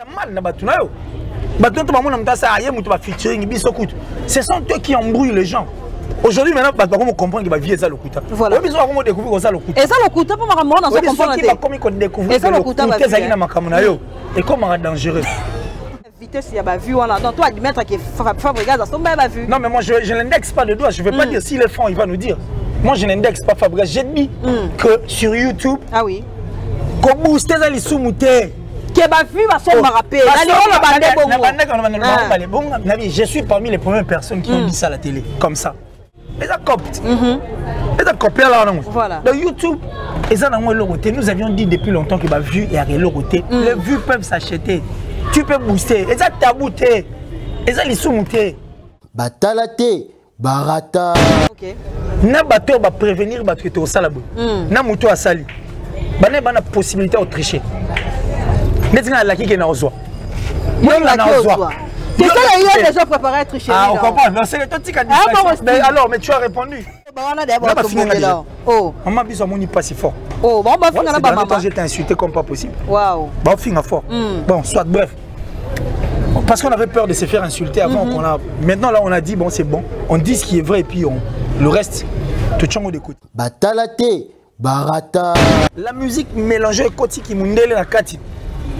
Mal na batuna yo. Batonto ba mona mtasa aye mutu ba featuring biso kutu. Ce sont eux qui embrouillent les gens. Aujourd'hui maintenant ba comment comprendre que ba vie eza lokuta. Voilà. Biso comment découvrir ça lokuta. Et ça lokuta pour makambo na so comprendre. Qui va comment découvrir. Et ça lokuta ba eza na makambo na yo. Et comment dangereux. Vitesse ya ba vue wana. Donc toi admettre que Fabregas a son ba vue. Non mais moi je n'indexe pas de doigt, je vais pas dire s'il est franc, il va nous dire. Moi je n'indexe pas Fabregas, j'ai dit que sur YouTube. Ah oui. Ko booster za li sumute. Que ba vu va son rappel. Je suis parmi les premières personnes qui ont dit ça à la télé, comme ça. Les acoptes. Les acoptes là. Voilà. Dans YouTube, nous avions dit depuis longtemps que ma vue est arrêtée. Les vues peuvent s'acheter. Tu peux booster. Et ça tabouté. Et ça les soumouté. Batalate, barata. OK. Na bateau va prévenir parce que tu es au salabo. Na moto à sali. Bana bana possibilité de tricher. Mais tu as la qui est dans ozo. Moi la ozo. C'est ça là, il a déjà préparé à tricher. Ah, on comprend. Mais c'est toi qui as dit ça. Mais alors, mais tu as répondu. Oh. Maman biso moni pas si fort. Oh, bon bah finga na ba maman. J'ai été insulté comme pas possible. Waouh. Bah finga fort. Bon, soit bref. Parce qu'on avait peur de se faire insulter avant qu'on a. Maintenant là, on a dit bon, c'est bon. On dit ce qui est vrai et puis le reste, tout le monde écoute. Batalate, barata. La musique mélangée koti qui mundele na kati.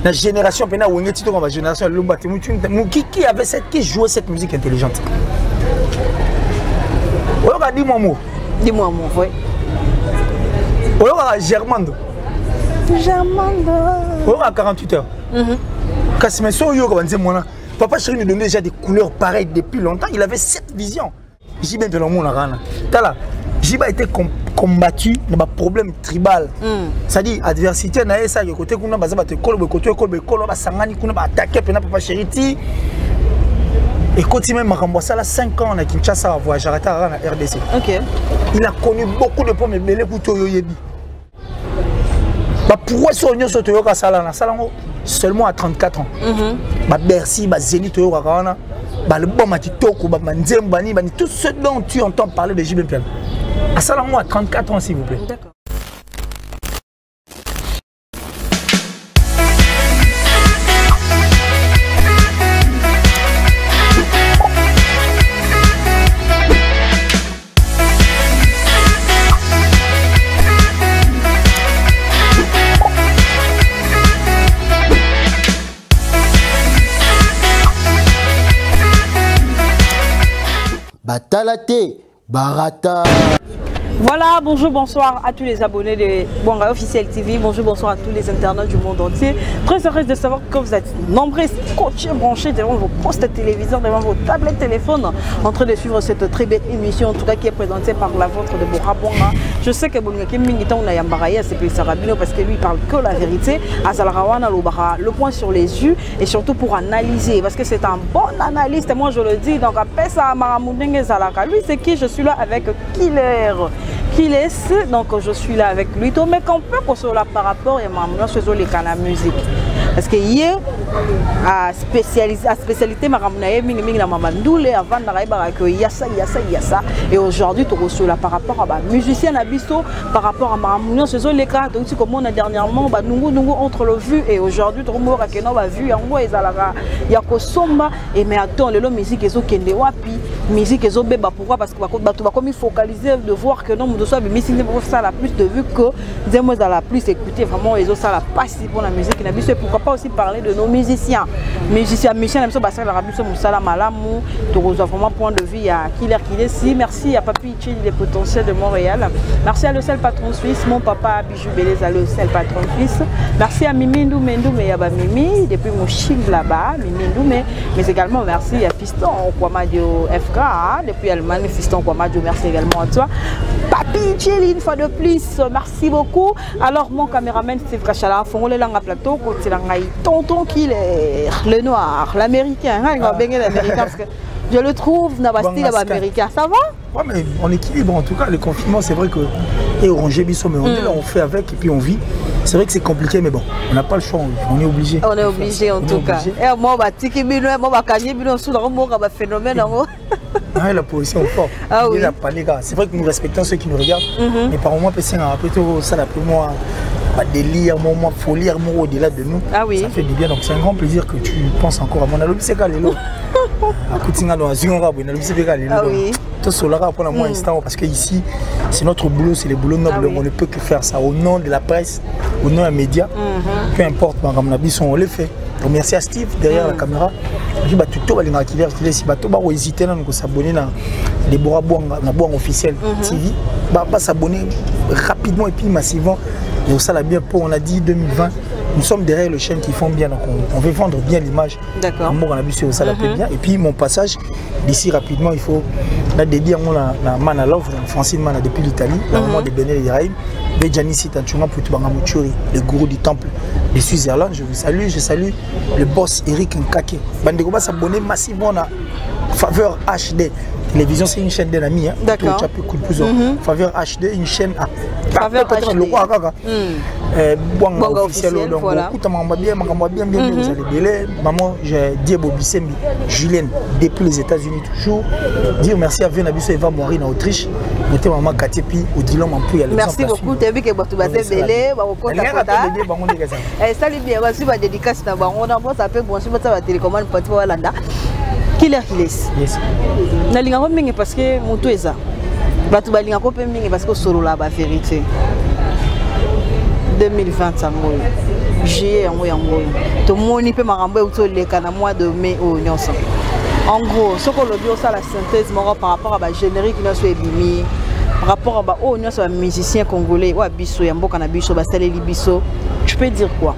La génération pena wengeti to la génération lombate qui jouait cette musique intelligente. On a dit moi mot. Dis-moi mon vrai. On a Germando. Germando. On a 48 heures. Kasime so yo ko moi papa chéri nous donnait déjà des couleurs pareilles depuis longtemps, il avait cette vision. J'ai bien de l'amour na rana. Tala. Jiba a été combattu dans un problème tribal. C'est-à-dire, adversité, na esa yo côté kuna baza te kolo côté kolo ba sangani kuna ba attaquer pena papa chéri. Et quand il m'a makambo ça là 5 ans na Kinshasa à voyager à RDC. OK. Il a connu beaucoup de pommes belé pour to yebi. Ba pourquoi so nyo so to yoka sala na sala seulement à 34 ans. Ba Bercy, ba Zénith to yoka kana. Ba le bon matitoko ba manzemba ni ba tout ce dont tu entends parler de JB Piano. À ça, moi, à 34 ans, s'il vous plaît. D'accord. Batalate, barata. Voilà, bonjour, bonsoir à tous les abonnés de Bwanga Officiel TV. Bonjour, bonsoir à tous les internautes du monde entier. Très heureuse de savoir que vous êtes nombreux, scotchés, branchés devant vos postes téléviseurs, devant vos tablettes téléphones, en train de suivre cette très belle émission, en tout cas qui est présentée par la vôtre de Bora Bwanga. Je sais que Bwanga Kimingita on a yambaraya, c'est plus Sarabino parce que lui il parle que la vérité. Azalarawana le point sur les yeux et surtout pour analyser parce que c'est un bon analyste. Moi je le dis, donc après ça, Maramundenge Zalaka, lui c'est qui? Je suis là avec Killer. Donc je suis là avec lui. Mais qu'on peut consoler par rapport à la musique. Parce que hier, à spécialité, et aujourd'hui, tu reçois là par rapport à musicien Abisso, par rapport à Maramounia, ce sont les cas. Donc, comme on a dernièrement, nous entre le vu et aujourd'hui, tu reçois que nous avons vu, il y a que Somba, et mais attends, les musiques, ils ont kende wapi, musique, ils ont bébé. Pourquoi? Parce que tu vas comme focaliser de voir que non, nous sommes ça la plus de vues que des mots dans la plus écouter vraiment ils ont ça la passe pour la musique et pourquoi pas aussi parler de nos musiciens même ça bassin la rabus musala malamu tu reçois vraiment point de vue à Killer si merci à Papi Chili des potentiels de Montréal, merci à le seul patron suisse mon papa Bijou Beleza le seul patron suisse, merci à Mimi Ndoumé Yaba Mimi depuis mon Chine là-bas Mimi Ndoumé, mais également merci à Fiston Kwamadio FK depuis Allemagne Fiston Kwamadio, merci également à toi Papi Chili une fois de plus, merci beaucoup. Alors mon caméraman Steve Kachala, fongole langa plateau, côté langai tonton Killer, le noir, l'américain, parce que je le trouve dans style américain. Ça va? Ouais, mais on équilibre en tout cas. Le confinement, c'est vrai que et Orange Bisso, mais on est là, on fait avec et puis on vit. C'est vrai que c'est compliqué, mais bon, on n'a pas le choix, on est obligé. On est obligé en tout cas. Et moi, phénomène. Ah, la position forte. Ah oui. C'est vrai que nous respectons ceux qui nous regardent. Mais par moi, c'est un peu ça, pour moi. délire, moment folie, amour au-delà de nous. Ah oui. Ça fait du bien. Donc c'est un grand plaisir que tu penses encore à mon allo. C'est Kalelo. Ah oui. Tout cela pour moi instant parce que ici c'est notre boulot, c'est le boulot noble. On ne peut que faire ça au nom de la presse, au nom des médias. Peu importe, comme on le fait. Donc merci à Steve derrière la caméra. Je vais tout le monde qui va hésiter à s'abonner à Déborah Boang officiel TV. Pas s'abonner rapidement et puis massivement. Et ça l'a bien pour on a dit 2020. Nous sommes derrière les chaînes qui font bien, donc on veut vendre bien l'image. D'accord. On a vu ça l'a bien. Et puis mon passage d'ici rapidement, il faut la dédier à Mana Love, Francine Mana depuis l'Italie, la maman de Benel Iraïm, Benjani Sitanchunga Poutoubanga Mouchuri, le gourou du temple de Switzerland. Je vous salue, je salue le boss Eric Nkake. Bandego va s'abonner massivement à Faveur HD. Télévision, c'est une chaîne d'amis. D'accord. Faveur HD, une chaîne à Faveur HD. Boanga officiel. Donc, bien, vous allez délai. Maman, j'ai Diebo Bissembi, Julienne, depuis les États-Unis toujours. Dire merci à Venabiso Eva Moirine en Autriche. Mettez maman Katie Pi, Odilon Mampouy. Merci beaucoup. Tu as vu que tu vas te délai. Salut bien, merci pour la dédicace. On a ça peut bon, si vous avez télécommande pour Walanda. Killer Kiles. Yes. Na linga ko mingi parce que moto eza. Batu ba linga ko pe mingi parce que solo la ba vérité. 2020 sango. Juillet yango. To moni pe makambo uto leka na mois de mai au nyonso. En gros, ce que l'audio ça la synthèse par rapport à ba générique na so ebimi. Par rapport à ba o nyonso ba musicien congolais wa biso ya mboka na biso ba saleli biso. Tu peux dire quoi?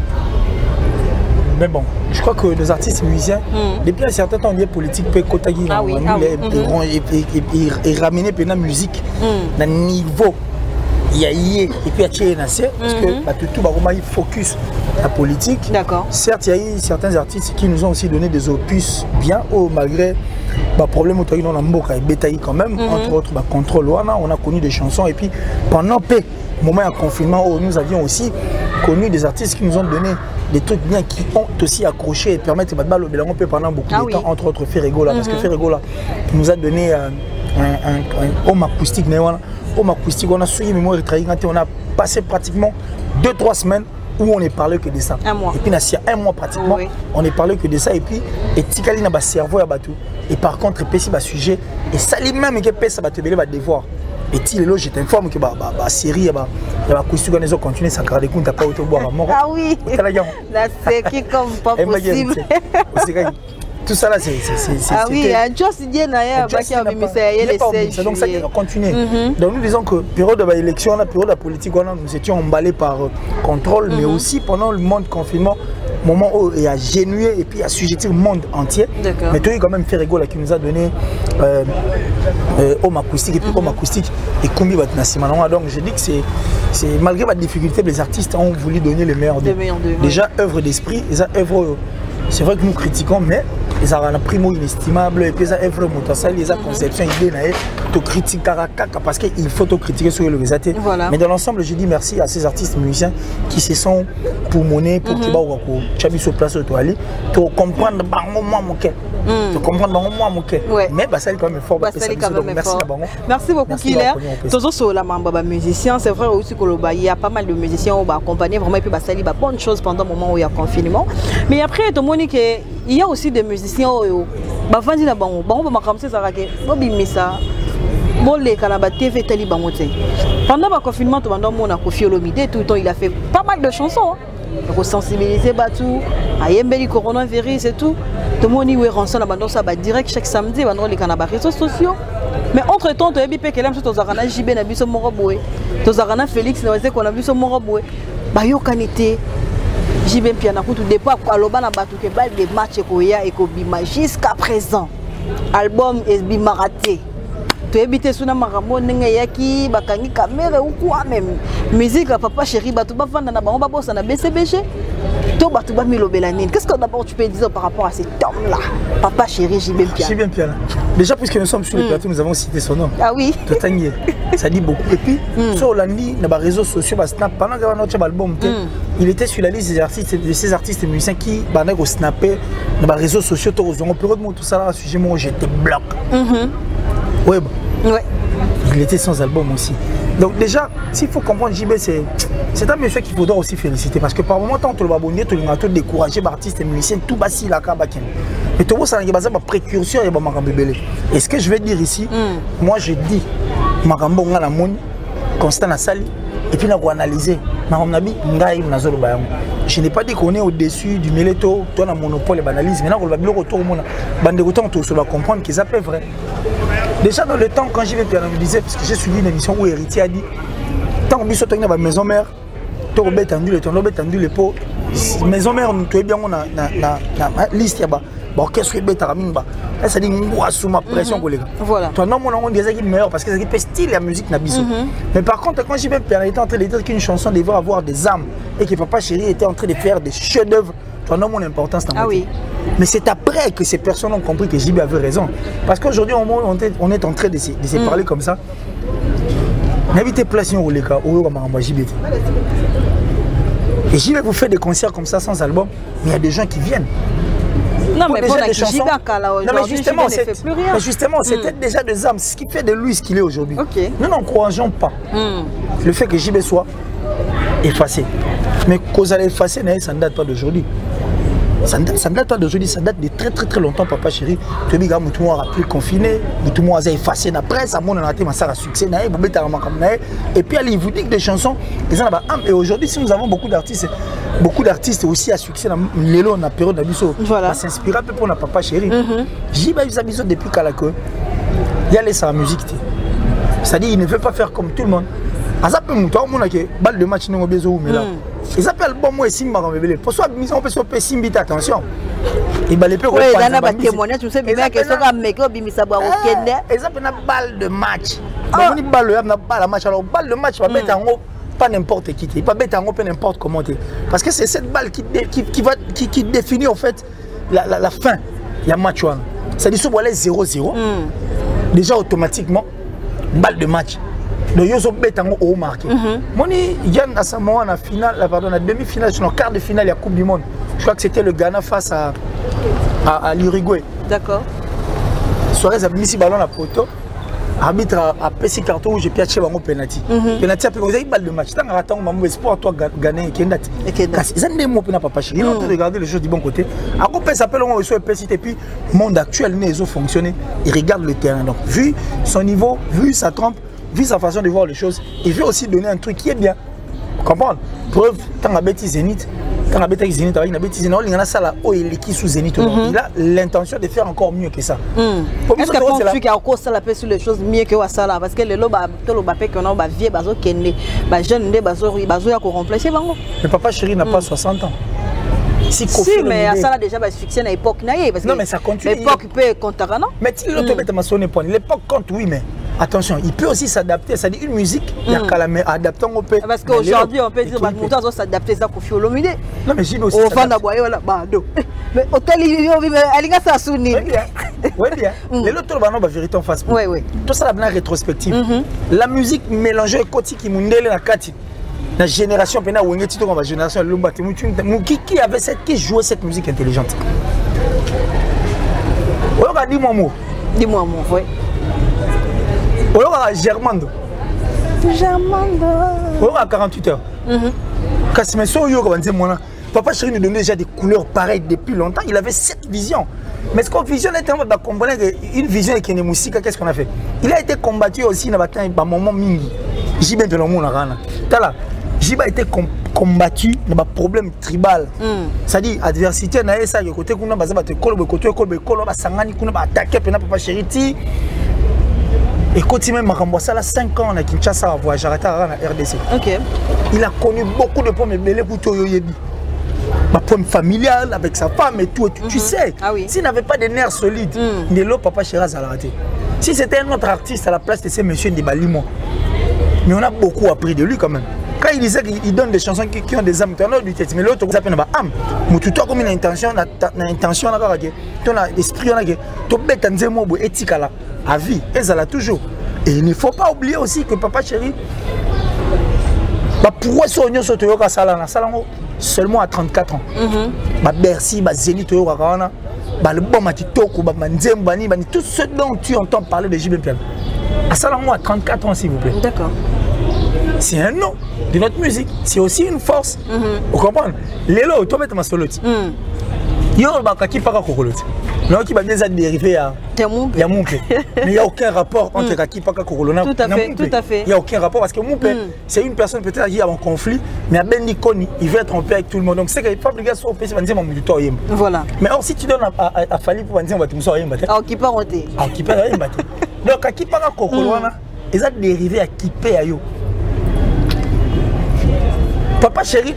Mais bon, je crois que les artistes musiciens, depuis un certain temps, les politiques peuvent et ramener la musique dans le niveau. Il y a et puis il y a parce que tout il focus la politique. Certes, il y a eu certains artistes qui nous ont aussi donné des opus bien malgré le problème où on a Mboka et Betaï quand même, entre autres, contrôle, on a connu des chansons et puis pendant le moment de confinement, nous avions aussi connu des artistes qui nous ont donné des trucs bien qui ont aussi accroché et permettent de battre le peu pendant beaucoup de temps, entre autres Ferregola, parce que Ferregola nous a donné un home acoustique. Home acoustique, on a suivi mémoire et on a passé pratiquement 2-3 semaines où on ne parlait que de ça. Un mois. Et puis, il y a un mois pratiquement, on ne parlait que de ça. Et puis, et Tikali n'a pas cerveau à battu. Et par contre, il y a un sujet, et ça lui même qui pèse à battre, il va devoir. Et si je t'informe que la série, la costume qui continue, ça ne compte pas autant boire à mort. Ah oui, c'est qui comme pas possible. Tout ça là, c'est... Ah oui, un jour c'est bien d'ailleurs, donc ça va continuer. Donc nous disons que période de l'élection, la période de la politique, nous étions emballés par contrôle, mais aussi pendant le monde confinement, moment où il y a génué et puis il y a sujeté le monde entier. Mais tu as quand même Ferrego qui nous a donné home acoustique et puis home acoustique et Kumbi Batnasimana. Donc je dis que c'est malgré la difficulté, les artistes ont voulu donner le meilleur d'eux. Déjà œuvre d'esprit, œuvre. C'est vrai que nous critiquons, mais ils ont un primo inestimable, et puis ils ont œuvre motorsale, ils ont conception, idée, tu critiques parce qu'il faut te critiquer sur le résultat. Mais dans l'ensemble, je dis merci à ces artistes musiciens qui se sont pour monnaie, pour que tu aies sur place où tu aller, pour comprendre tu comprends mais ça quand même fort. Merci beaucoup Killer. Toujours sur la membre musicien, c'est vrai aussi qu'il y a pas mal de musiciens qui ont accompagné vraiment et puis ça les bonnes choses pendant le moment où il y a confinement. Mais après tout le monde il y a aussi des musiciens qui vendent na bango comme ça bimisa bon les Canada TV teli bango pendant le confinement tout le monde a Koffi Olomide tout le temps il a fait pas mal de chansons. Pour sensibiliser Batou, à Yembeli coronavirus et tout. Tout le monde y est ensemble, ça va direct chaque samedi, on les réseaux sociaux. Mais entre temps, tu as vu que les gens qui ont JB na biso moroboué, tu as Félix na qu'on a vu son moroboué. Bah yo kanité JB piana tout départ à l'oban na Batou que bal des matchs koya et kobima jusqu'à présent. Album est bima raté. Tu as habité sur la maramon, yaki, bakangi caméra ou quoi même. Musique, papa chéri, tu vas vendre na bango, ça na BCBG. Tu vas milo belanine. Qu'est-ce que d'abord tu peux dire par rapport à cet homme-là, papa chéri, j'y bien piano. J'y bien. Déjà, puisque nous sommes sur le plateau, nous avons cité son nom. Ah oui. Ça dit beaucoup. Et puis, sur l'année, dans les réseaux sociaux, pendant que notre album, il était sur la liste de ces artistes musiciens qui ont snappé dans les réseaux sociaux. Tout ça, sujet, moi, j'étais bloqué. Ouais. Il était sans album aussi. Donc déjà, s'il faut comprendre JB, c'est un monsieur qu'il faudra aussi féliciter. Parce que par moment, tant que le babonnier, tu l'as découragé, artistes et musiciens, tout bassi la kabakin. Mais tout ça, c'est un précurseur et un bébé. Et ce que je vais dire ici, moi je dis, Marambo nga la moni, constant na sali, et puis on va analyser. Je n'ai pas dit qu'on est au-dessus du méléto, toi on a monopole et banalise. Maintenant on va bien retour au monde. Bande autant tout va comprendre qu'ils appellent vrai. Déjà dans le temps quand j'y vais bien me disais parce que j'ai suivi une émission où Héritier a dit tant qu'on biso tourner ma maison mère, toi on tendu le ton, on tendu les pots. Maison mère nous tu bien on a liste là-bas. Bon qu'est-ce que bête à mine bas. Ça dit moi sous ma pression collègue. Voilà. Toi non mon on disait qu'il meilleur parce que c'est style la musique na biso. Mais par contre quand j'y vais bien était en train de dire qu'une chanson devait avoir des âmes et que Papa Chéri était en train de faire des chefs-d'œuvre. Toi non mon importance dans oui. Mais c'est après que ces personnes ont compris que JB avait raison. Parce qu'aujourd'hui on est en train de se parler comme ça. N'habitez place au Leka ou au JB. Et JB vous fait des concerts comme ça sans album, mais il y a des gens qui viennent. Non, mais déjà des chansons. Non, mais justement, c'était déjà des âmes. C'est ce qui fait de lui ce qu'il est aujourd'hui. Nous n'encourageons pas le fait que JB soit effacé. Mais qu'on allait effacer, ça ne date pas d'aujourd'hui. Ça ne date pas d'aujourd'hui, ça date de très longtemps, Papa Chéri. Tu as dit que rappelé confiné, tout le monde a effacé la presse, on a été à succès, et puis il vous dit que des chansons, et aujourd'hui, si nous avons beaucoup d'artistes aussi à succès dans la période d'Abisso, ça s'inspire un peu pour Papa Chéri. J'ai eu Abisso depuis Kalako, il y a laissé la musique. C'est-à-dire qu'il ne veut pas faire comme tout le monde. Ça peut monter, on a une balle de match, non, mais là. Ils appellent bon moi Simba comme bébé. Pour soi mission on peut se Simbi attention. Et bah les peu ouais, il y a des témoignages, tu sais bien que ça va meko bimisa ba okende. Ils appellent une balle de match. On dit balle na balle match alors balle de match va mettre en haut pas n'importe qui. Il pas mettre en haut pas n'importe comment. Parce que c'est cette balle qui définit en fait la fin. Il y a match one. Ça dit sur 0-0. Déjà automatiquement balle de match. Le Yozo Betango au marqué. Moni Yann à Samoa en finale, pardon, la demi-finale, en quart de finale, il y a Coupe du Monde. Je crois que c'était le Ghana face à l'Uruguay. D'accord. Suarez a mis ce ballon à poteau. Arbitre a payé carton rouge et puis a tiré un penalty. Penalty a fait une balle de match. Tant que tu as un espoir, toi gagner et Kendat. Ils ont des mots pour Papa Chéri. Ils ont regardé les choses du bon côté. Après, ça s'appelle et puis le monde actuel n'a pas fonctionné. Il regarde le terrain. Donc, vu son niveau, vu sa trempe, vu sa façon de voir les choses, il veut aussi donner un truc qui est bien. Comprendre? Preuve, quand on a bêti Zénith, quand on a bêti Zénith, on a bêti Zénith, il y a ça là, il est sous Zénith. Il a l'intention de faire encore mieux que ça. Est-ce que tu as encore ça sur les choses mieux que ça là? Parce que le loba, tout le bapé qu'on a vieux, bazo kende, jeune, bazo ya remplacer bango. Mais Papa Chéri n'a pas 60 ans. Si, mais ça là déjà succès à l'époque. Non, mais ça continue. L'époque peut compter, non? Mais si l'autre met ma sonne point, l'époque compte, oui, mais attention, il peut aussi s'adapter. Ça dit une musique, il y a qu'à la adapter au pays. Parce qu'aujourd'hui, on peut dire que nous devons s'adapter ça pour Fiolomide. Non, mais j'ai aussi. Au fond d'Aboye, voilà, bado. Mais hôtel, il y a ça sous Nil. Oui, bien. Les autres, on va vérité en face. Oui, oui. Tout ça, la rétrospective. La musique mélangée, Koti qui mundele la Kati. La génération pena ou ngeti to la génération Lumba qui avait qui jouait cette musique intelligente. On dit mon mot. Dis-moi un mot, oui. On Germando. Germando. On a 48 heures. Parce que so yo comme moi Papa Chéri nous donnait déjà des couleurs pareilles depuis longtemps, il avait cette vision. Mais ce qu'on visionne est tellement comprendre une vision et une musique, qu'est-ce qu'on a fait? Il a été combattu aussi dans un moment mingi. J'ai bien de l'amour là. Tala. Jiba a été combattu dans un problème tribal. C'est-à-dire, adversité, na esa yo côté kuna baza te kolo kolo ba sangani kuna ba attaquer pena Papa Chéri ti. Et continue même Makambo ça là 5 ans à Kinshasa à voyager à la RDC. OK. Il a connu beaucoup de pommes belé pour Toyo Yebi. Ma pomme familiale avec sa femme et tout, tu sais. Ah oui. S'il n'avait pas de nerfs solides, Nelo Papa Chéri a raté. Si c'était un autre artiste à la place de ces messieurs de Balimo. Mais on a beaucoup appris de lui quand même. Quand il disait qu'il donne des chansons qui ont des âmes, tu as du tête, mais l'autre, tu as une âme. Mais tu as comme une intention, tu as l'esprit, tu as bête en zémo, éthique à vie, et ça l'a toujours. Et il ne faut pas oublier aussi que Papa Chéri, pourquoi soigner ce Toyoka Salana seulement à 34 ans. Bercy, Zénith, le bon Matitoko, Manzembani, tout ce dont tu entends parler de JB Piano. À Salamo à 34 ans, s'il vous plaît. D'accord. c'est un nom de notre musique. C'est aussi une force. Vous comprenez? Lélo, toi, tu as ma soloti. Yo, qui parle Kokoloti. Non, qui va déjà dériver à Moumpe. Mais il n'y a aucun rapport entre Kaki Paka Kokolona et Moumpe. Tout à fait. Il n'y a aucun rapport parce que Moumpe, c'est une personne peut-être qui a un conflit, mais à Ben Nikoni, il veut être en paix avec tout le monde. Donc c'est qu'il faut que les gars soient au PC, on va dire voilà. Mais or, si tu donnes à Fali pour dire on va te mousser, alors qui part ôter. Alors qui part donc Kaki Paka Kokolona, ils ont dérivé à Kipé à yo. Papa chéri,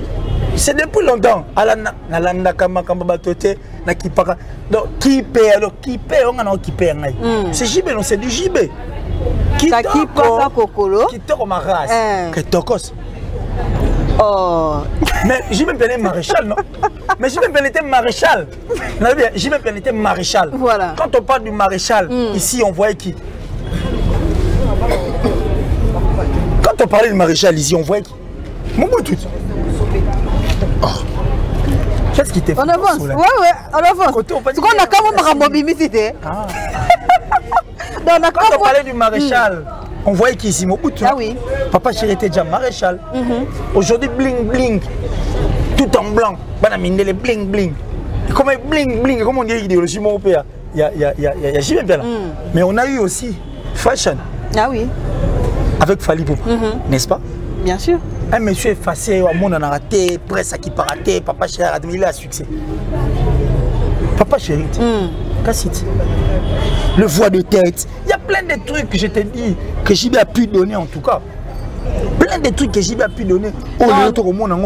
c'est depuis longtemps. Alanda Kamba Tote, na Kipaka. Donc Kipé, alors Kipé, on a Kipé. C'est JB, non, c'est du JB. Kipaka Kokolo. Qui te ma race. Qui tokos. Oh. Mais j'ai même pénétré maréchal, non? Mais j'ai même pénétré maréchal. J'ai même pénétré maréchal. Voilà. Quand on parle du maréchal, ici on voyait qui? Quand on parlait du maréchal ici, on voyait qui? Mon bout tout. Oh. Qu'est-ce qui t'est fait? On avance. Ouais, on avance. Ce qu'on a quand même à mobilité. Quand on parlait du maréchal, on voyait qu'ici, Mobutu, oui. Papa Chéri était déjà maréchal. Aujourd'hui, bling bling, tout en blanc. Les bling bling. Comment bling bling, comment on dit l'idéologie européenne? Il y a jamais bien là. Mais on a eu aussi fashion. Ah oui. Avec Fali Poupa, n'est-ce pas? Bien sûr. Un monsieur effacé, un monde en a raté, presse qui part raté, Papa Chéri a il a succès. Papa Chéri, Cassit. Le voix de tête. Il y a plein de trucs que je t'ai dit que JB a pu donner en tout cas. Plein de trucs que JB a pu donner.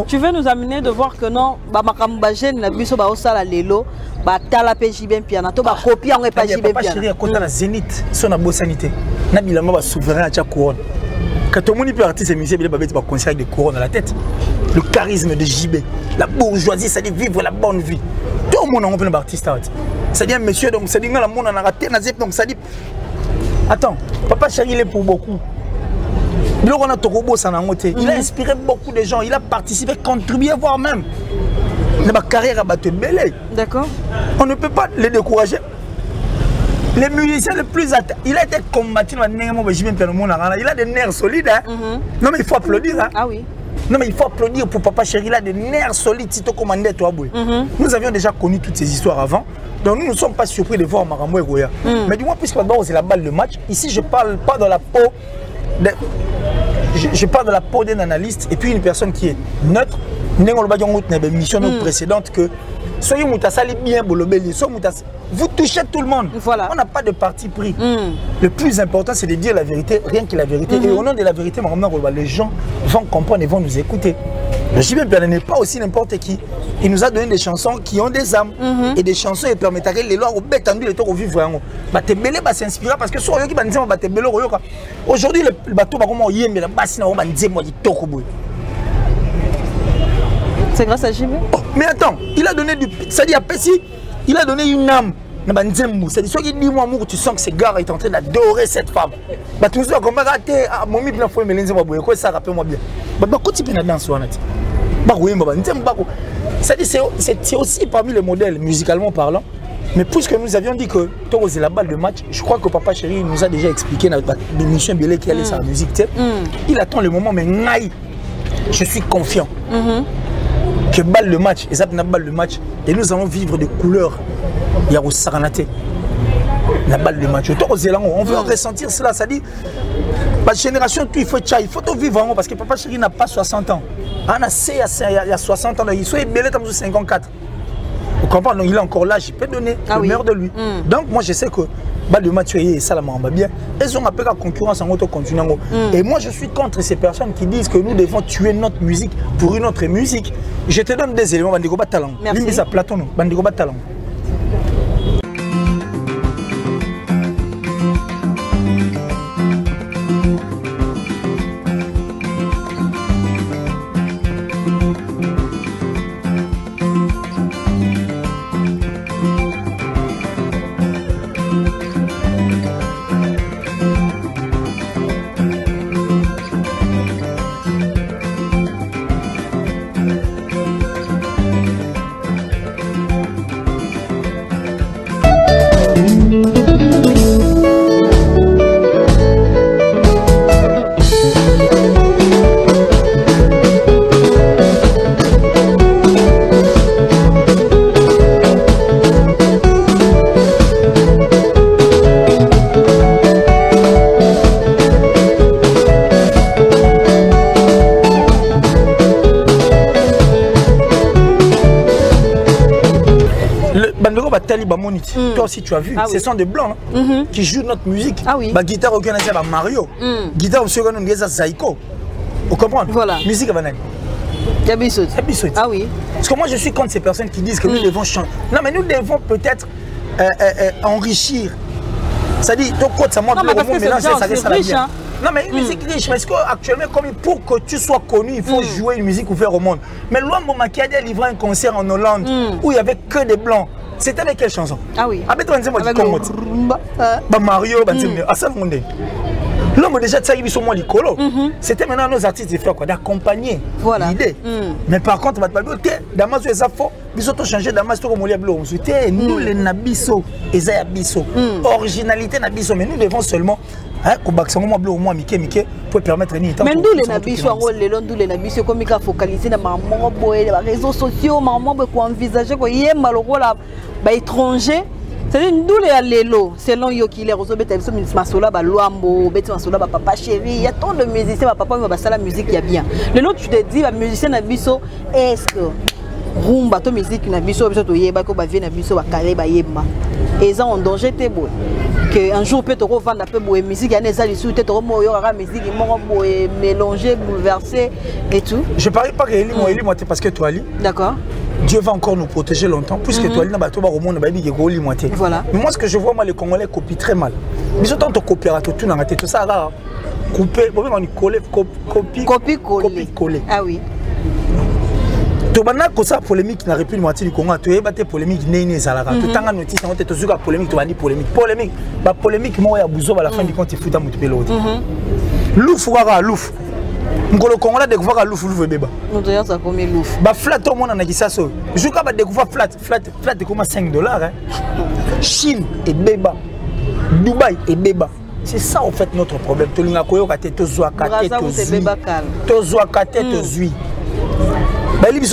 Tu veux nous amener de voir que non, Makamba jeune na biso ba osala lelo, ba tala pe JB piano, to ba copie en pas JB piano. Papa Chéri a côté la Zénith, son abo sanité. Na bilama ba souverain à couronne. Quand tout le monde peut artiste musicien, il va mettre un concert avec des couronnes à la tête. Le charisme de JB, la bourgeoisie, ça dit vivre la bonne vie. Tout le monde a un artiste. Ça dit un monsieur, donc ça dit que le monde a raté, donc ça dit. Attends, Papa Chéri, il est pour beaucoup. Il a inspiré beaucoup de gens, il a participé, contribué, voire même. Ma carrière a battu belé. D'accord. On ne peut pas les décourager. Les musiciens les plus il a été combattu dans il a des nerfs solides. Hein? Non mais il faut applaudir. Hein? Ah oui. Non mais il faut applaudir pour Papa Chéri, il a des nerfs solides si tu commandes toi. Nous avions déjà connu toutes ces histoires avant. Donc nous ne sommes pas surpris de voir Maramou et Goya. Mais du moins puisque c'est la balle de match, ici je parle pas dans la peau je parle de la peau d'un analyste et puis une personne qui est neutre. Nous avons une mission précédente que soyez moutassali bien bolobeli, vous touchez tout le monde. Voilà. On n'a pas de parti pris. Le plus important c'est de dire la vérité, rien que la vérité. Et au nom de la vérité, les gens vont comprendre et vont nous écouter. Le JB n'est pas aussi n'importe qui. Il nous a donné des chansons qui ont des âmes et des chansons qui permettent à les lois au bête tendu les tours au vivre. Batebele va s'inspirer parce que sur qui va dire Batebele aujourd'hui le bateau va comment y mais la basse n'a pas dit moi du tokobo. C'est grâce à JB. Oh, mais attends, il a donné du ça dit à Pessi, il a donné une âme. C'est dit, soit il dit moi tu sens que ce gars est en train d'adorer cette femme. Bah tout ça comme raté mon mi bien faut me lenzer moi quoi ça rappelle moi bien. Bah quand tu peux danser on a dit. Bah oui bah c'est aussi parmi les modèles musicalement parlant. Mais puisque nous avions dit que Toro c'est la balle de match, je crois que Papa Chéri nous a déjà expliqué notre émission Belé qui allait sa musique. Il attend le moment mais je suis confiant. Que balle de match, et ça balle de match, et nous allons vivre des couleurs. Il y a au Saranate, la balle de match. On veut ressentir cela, ça dit, la génération, il faut tout vivre parce que Papa Chéri n'a pas 60 ans. Il y a 60 ans, il soit belé comme 54. Vous comprenez? Donc il est encore là, je peux donner le meilleur de lui. Donc moi je sais que balle de match et ça la m'a bien. Ils ont appelé la concurrence en auto continuant. Et moi je suis contre ces personnes qui disent que nous devons tuer notre musique pour une autre musique. Je te donne des éléments, Bandigo Talent. Merci. Lui, à Platon, Bandigo Talent. Bandego Batali Bamoniti, toi aussi tu as vu, ce sont des blancs qui jouent notre musique. Ah oui. Guitare aucun c'est Mario. Guitare aussi on dit ça Zaiko. Vous comprenez? Voilà. Musique banane. Ah oui. Parce que moi je suis contre ces personnes qui disent que nous devons changer. Non mais nous devons peut-être enrichir. C'est-à-dire, ça montre le monde maintenant, ça reste la bien. Non mais une musique riche, mais est-ce qu'actuellement, comme pour que tu sois connu, il faut jouer une musique ouverte au monde. Mais Luambo Makiadi a livré un concert en Hollande où il n'y avait que des blancs. C'était avec quelle chanson? Ah oui. Avec Mario, l'homme déjà tsaki sur moi l'icolo. C'était maintenant nos artistes de faire quoi, d'accompagner l'idée. Mais par contre, Damas et Zafo, ils ont changé Damas tout comme Oliablo. C'était nous les Nabiso, Ezaya Biso, originalité Nabiso. Mais nous devons seulement pour permettre de mais nous les Nabiso, les Nabiso, comme ils focalisé dans les réseaux sociaux, pour envisager qu'il y a un étranger. C'est-à-dire nous les Lelo, selon Yoki, les Rosso Betelso, Masola, Luambo, Betty Masola, Papa Chéri, il y a tant de musiciens, papa, la musique, il y a bien. Le lot, tu te dis, la musicien Nabiso, est-ce que Rumba, ton musique, Nabiso, tu yeba, ko bavie Nabiso, Bakale, Bayema. Et ça, en danger, t'es beau. Qu'un jour, peut-être revendre un peu de musique, il y a des alliés, peut-être musique, ils mélanger, bouleverser et tout. Je ne parie pas que Eli, moi, parce que toi, Ali. D'accord. Dieu va encore nous protéger longtemps, puisque toi, voilà. Mais moi, ce que je vois, moi, les Congolais copient très mal. Mais autant de coopérateur, tout dans la tête, tout ça, là, couper, on coller, copier-coller. Ah oui. Tu as une polémique dans la République moitié du Congo, tu as une polémique néné Zalaga. Tu as une notice, tu as une polémique, tu as une polémique. La polémique, moi, il y a à la fin du compte, il faut que tu l'autre. Louf, louf. Le Congolais découvre Louf, Louf et Béba. Nous devons ça comme Louf. Flat, tout le monde a dit ça. Je suis capable de découvrir Flat, c'est comme $5. Chine et Béba. Dubaï et Béba. C'est ça en fait notre problème. Tu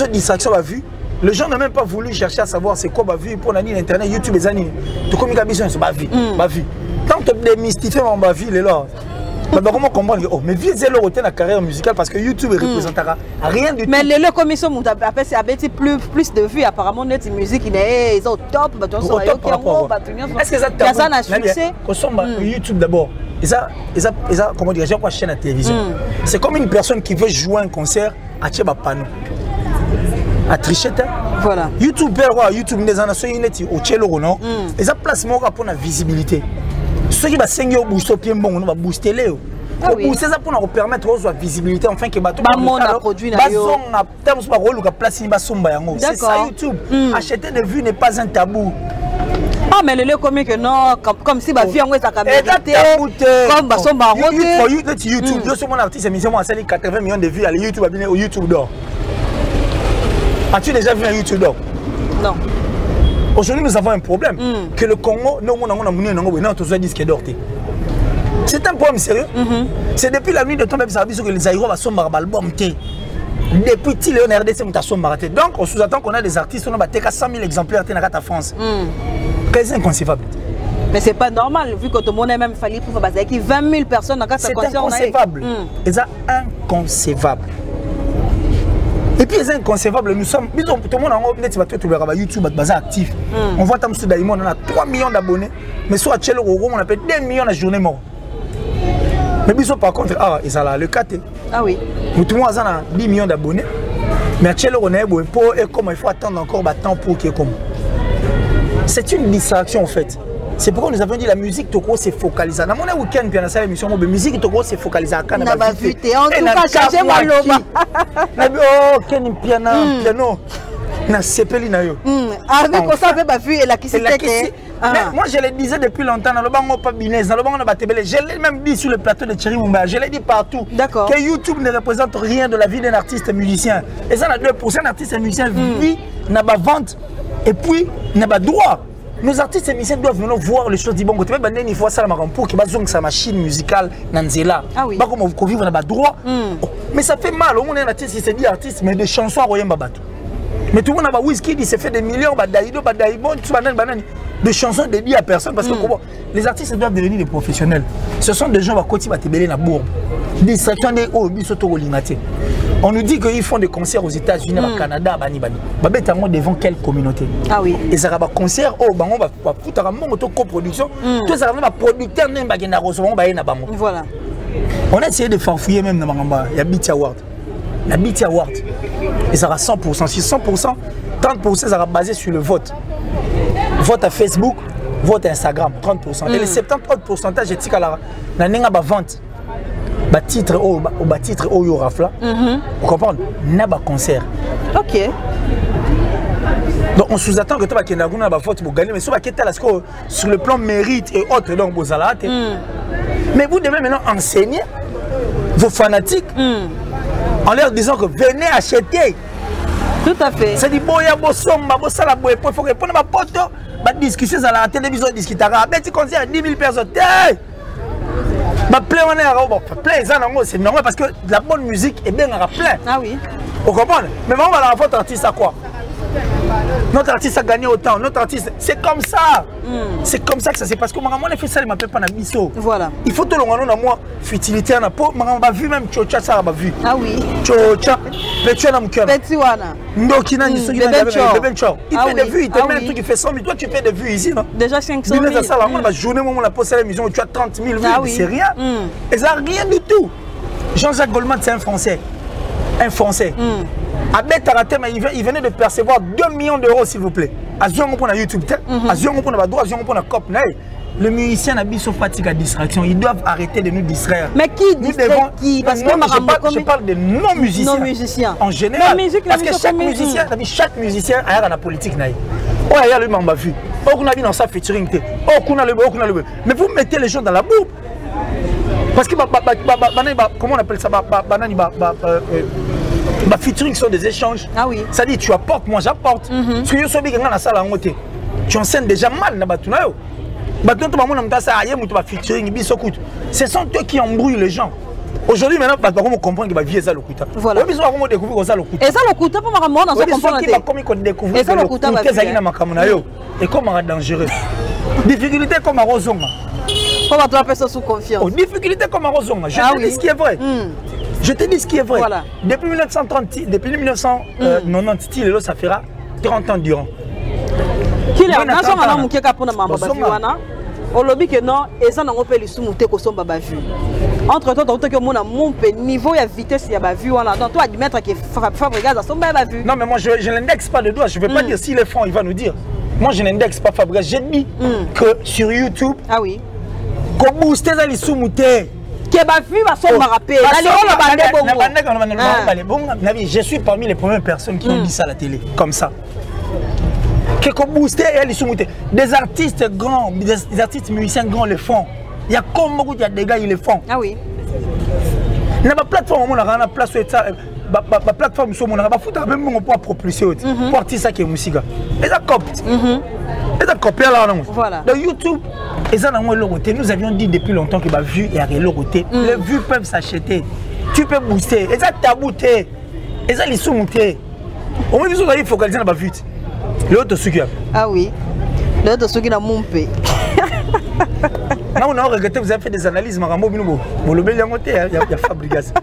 as distraction à vue. Les gens n'ont même pas voulu chercher à savoir c'est quoi ma vie pour l'internet, YouTube et Zanine. Tu communiques à besoin de ma vie. Tant que tu démystifies ma vie, il est là. Comment comprendre? Oh, mais viens zéro retenir la carrière musicale parce que YouTube représentera rien du tout. Mais les commissions c'est plus de vues apparemment notre musique il est au top. Est-ce que ça t'a succès? YouTube d'abord. Et ça, comment dire, j'ai quoi chaîne à télévision. C'est comme une personne qui veut jouer un concert à Tcheba Pano. À Trichette. Voilà. YouTube, YouTube, les nations au Tchelo, non? Et ça place mon rapport à la visibilité. Ceux qui vont booster bien bon, on va booster les. Booster ça pour nous permettre aux visibilité enfin que bateau produit na yo. C'est ça YouTube. Acheter des vues n'est pas un tabou. Ah mais le combien que non comme si ma vie en ça comme ba somba YouTube, je suis mon artiste émission moi 80 millions de vues à YouTube abonné au YouTube d'or. As-tu déjà vu un YouTube d'or? Non. Aujourd'hui, nous avons un problème. Que le Congo, c'est un problème sérieux. C'est depuis la nuit de ton que les Aïros vont sommer l'album. Depuis Léon RDC, nous sommes baratés. Donc, on sous-attend qu'on a des artistes, on a 100 000 exemplaires en France. C'est inconcevable. Mais c'est pas normal, vu que tout le monde a même fallu pour faire 20 000 personnes dans 4 concerts. C'est inconcevable. C'est inconcevable. Et puis c'est inconcevable, nous sommes, tout le monde en YouTube est actif. On voit que on a 3 millions d'abonnés, mais sur Tchelo, on a 2 millions de journée mort. Mais par contre, le 4. Ah oui. Tout le monde a 10 millions d'abonnés, mais à Tchelo, on a comme il faut attendre encore temps pour qu'il y ait comme. C'est une distraction en fait. C'est pourquoi nous avons dit la musique Toko s'est focalisée. Dans mon week-end, puis dans cette émission, la musique Toko s'est focalisée à Canada. On a vu, en tout cas, changé ma loba. Oh, Ken piano. Na sepeli na yo. Avec ça, on a vu et la qui c'était. Moi, je le disais depuis longtemps, dans le banc pas business, dans le banc on a batébélé. Je l'ai même dit sur le plateau de Thierry Mumba. Je l'ai dit partout. D'accord. Que YouTube ne représente rien de la vie d'un artiste musicien. Et ça, 2% d'un artiste musicien vit, n'a pas vente et puis n'a pas droit. Nos artistes et musiciens doivent venir voir les choses du bon côté. Il faut ça pour qu'ils aient sa machine musicale Nanzela. Ah oui. Pas comme vous vivez, on a droit. Mais ça fait mal. On est un artiste, il s'est dit artiste, mais des chansons à Royaume Babatou. Mais tout le monde a whisky, il s'est fait des millions, de chansons dédiées à personne. Parce que les artistes doivent devenir des professionnels. Ce sont des gens qui vont continuer à te bêler la bourbe. Distraction des hauts, On nous dit qu'ils font des concerts aux États-Unis, au Canada, bani. Babetamo devant quelle communauté? Ah oui. Et ça va concert, oh, on va foutre un monde de coproduction. Tout ça va producteur même bagenda recevoir na bango. Voilà. On a essayé de farfouiller même dans Mangamba, il y a BT Award. La BT Award. Et ça va 100%. Si 100%, 30% ça va basé sur le vote. Vote à Facebook, vote à Instagram, 30%. Et les 70% j'ai dit que la nenga ba vente. Ba titre au Yorafla. Vous comprenez? N'a pas concert. OK. Donc on sous-attend que tu vas vote pour gagner, mais sur le plan mérite et autres, donc vous allez. Mais vous devez maintenant enseigner vos fanatiques en leur disant que venez acheter. Tout à fait. C'est du boya bosomba bosala boye il faut répondre à ma pote. Ba discussion à la télévision discutera. Petit concert 10 000 personnes. Bah plein on est plein c'est normal parce que la bonne musique est bien plein. Ah oui. Vous comprenez? Mais on va la votre artiste à quoi? Notre artiste a gagné autant, notre artiste, c'est comme ça. C'est comme ça que ça se passe. Parce que maman a fait ça, il m'appelle pas Nabiso. Voilà. Il faut tout le monde à moi, futilité à peau. Maman a vu même Chocha, ça a vu. Ah oui. Chocha, Petit Wana Mukera. Petit Wana. Ndokina, il fait des vues, il te met un truc, il fait 100 000. Toi, tu fais des vues ici, non? Déjà 500 000. La journée, on a posté à l'émission, tu as 30 000 vues, c'est rien. Et ça n'a rien du tout. Jean-Jacques Goldman, c'est un Français. Un Français. Abed Taratem, il venait de percevoir 2 millions d'euros, s'il vous plaît. Azion pour YouTube, Azion pour la droite, Azion pour la COP. Le musicien n'a pas fatigue à distraction. Ils doivent arrêter de nous distraire. Mais qui distrait qui? Parce que je parle de non-musiciens. Non-musiciens. En général. Parce que chaque musicien a la politique. Oh, il y a le m'a vu. Oh, on a vu dans sa featuring. Oh, on a le mais vous mettez les gens dans la boue. Parce que, comment on appelle ça? Bah, featuring sont des échanges. Ah oui. Ça dit tu apportes, moi j'apporte. Parce que je suis dans la salle en côté. Tu enseignes déjà mal dans Batunayo. Ce sont eux qui embrouillent les gens. Aujourd'hui, maintenant, parce qu'on comprend que va vivre ça le couta. Voilà. Et ça le couta. Et ça le couta pour moi dans ce comprendre. Et ça le couta va vivre. Et comme on dangereux. Difficulté comme un rosonga. Comment tu appelles ça sous confiance? Difficulté comme un rosonga. Je te dis ce qui est vrai. Je te dis ce qui est vrai. Voilà. Depuis 1990, ça fera 30 ans durant. Qui est là? On lobby que non, et ça n'a pas les sous-montés que sont baba vu. Entre temps, que mon amour niveau et vitesse, il y a vu. Donc, toi, admettre que Fabregas a son baba vu. Non, mais moi, je n'indexe pas de doigt. Je ne vais pas dire s'il est franc, il va nous dire. Moi, je n'indexe pas Fabregas. J'ai dit que sur YouTube, ah oui, qu'on booste les sous-montés. Je suis parmi les premières personnes qui ont dit ça à la télé, comme ça. Des artistes grands, des artistes musiciens grands le font. Il y a comme beaucoup de gars ils le font. Ah oui. Il y a une plateforme, on a une plateforme sur mon foutre même on peut propulser pour artiste qui est musique. Et ça copte. Et ça copie là non. Voilà. Dans YouTube, et ça nous avions dit depuis longtemps que la vue est à l'autre. Les vues peuvent s'acheter. Tu peux booster. Et ça tabouté. Et ça les sous-monter. Au moins ils ont focaliser dans la vue. L'autre suki. Ah oui. L'autre suki dans mon pays. Non, on a regretté, vous avez fait des analyses, Marambo Binobo. Bolobé, il y a Fabregas. Ah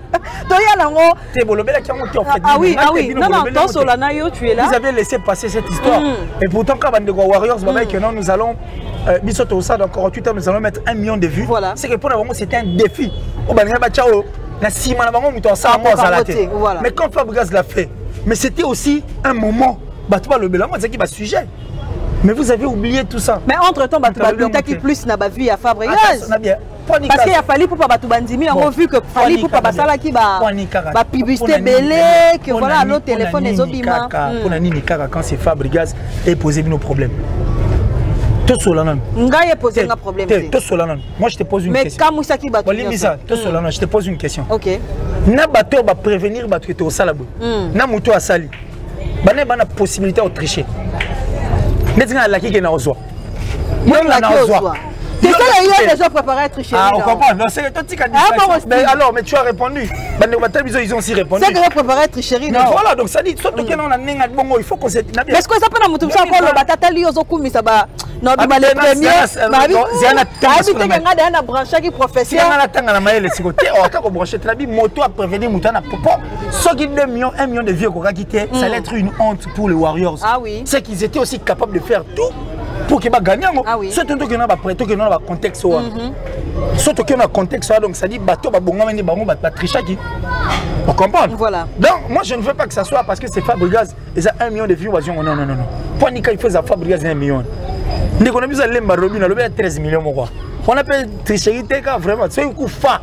oui, ah oui. Non, non, dans Solanayo, tu es là. Vous avez laissé passer cette histoire. Et pourtant, quand Warriors, nous allons, dans 48 heures, nous allons mettre 1 million de vues. Voilà. C'est que pour nous, c'était un défi. Mais quand Fabregas l'a fait, mais c'était aussi un moment. C'est qui va sujet. Mais vous avez oublié tout ça. Mais entre-temps, qui plus n'a pas vu à Fabregas. Parce qu'il a fallu pour pas Bandimi, on a vu que fallu pour pas ça là qui va publicité belé que voilà l'autre téléphone les obima. Pour nani Nikara quand c'est Fabregas et poser nos problèmes. Tout cela non. Ngaye poser un problème. Tout cela non. Moi je te pose une question. Mais quand Moussa qui bat. Tout cela non, je te pose une question. OK. Na bateau va prévenir bateau au salabo. Na moto à sali. Bana bana possibilité de tricher. Mais tu as la qui est na ozwa. Même la ozwa. C'est ça, il a déjà préparé à tricher. Ah, on comprend. Non, c'est toi qui as dit ça. Mais alors, mais tu as répondu. Ils ont aussi répondu. C'est que j'ai préparé à tricherie. Mais voilà, donc ça dit, surtout que nous, on a un bon, il faut qu'on s'est. Mais est-ce que ça peut nous montrer encore le batata lui aux coups, mais ça va. Non, mais les premiers. C'est un branché qui professionnel. C'est un mail, c'est côté. Oh, quand on branche, tu as dit, moto a prévenu, mouton a popo. Ceux qui 1 million de vieux qu'on a quitté, ça allait être une honte pour les Warriors. Ah oui. C'est qu'ils étaient aussi capables de faire tout pour qu'ils gagnent. Ah oui. Surtout que nous avons prêté, que nous avons contexte. Surtout que nous avons contexte, donc ça dit, bateau, tricher. On comprend. Voilà. Donc, moi, je ne veux pas que ça soit parce que c'est Fabregas, ils ont 1 million de vues. Non, non, non, non. Pour Nika, il faut que Fabregas ait 1 million. Dès qu'on a vu ça, Robin, on a 13 millions. On appelle tricherie, vraiment. C'est un coup fa.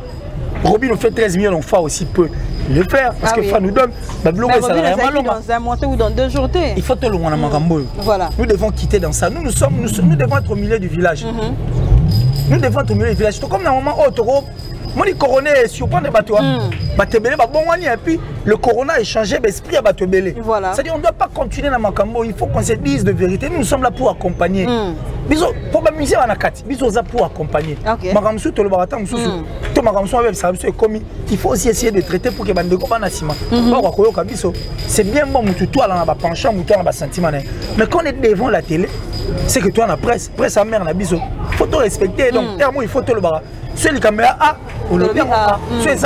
Robin nous fait 13 millions, on fait aussi peu le faire. Parce que Fa nous donne. Mais Robin, dans un mois ou dans 2 jours. Il faut te le voir. Voilà. Nous devons quitter dans ça. Nous devons être au milieu du village. Nous devons être au milieu du village. Comme dans un moment où moi, le corona est surprendre les bateaux. Et puis le corona a changé l'esprit à bateau belé. Voilà. C'est-à-dire qu'on ne doit pas continuer dans Makambo. Il faut qu'on se dise de vérité. Nous sommes là pour accompagner. Pour m'amuser à Nakati. Nous sommes là pour accompagner. Makamsou, tout le baratin, tout Makamsou avec ça, c'est commis. Il faut aussi essayer de traiter pour que les gens ne soient pas. C'est bien bon, toi, on a penchant, toi, on a sentiment. Mais quand on est devant la télé, c'est que toi, on a presse à mère, on a biso. Il faut te respecter. Donc, il faut te le baratin. C'est les caméras A, on le dit c'est les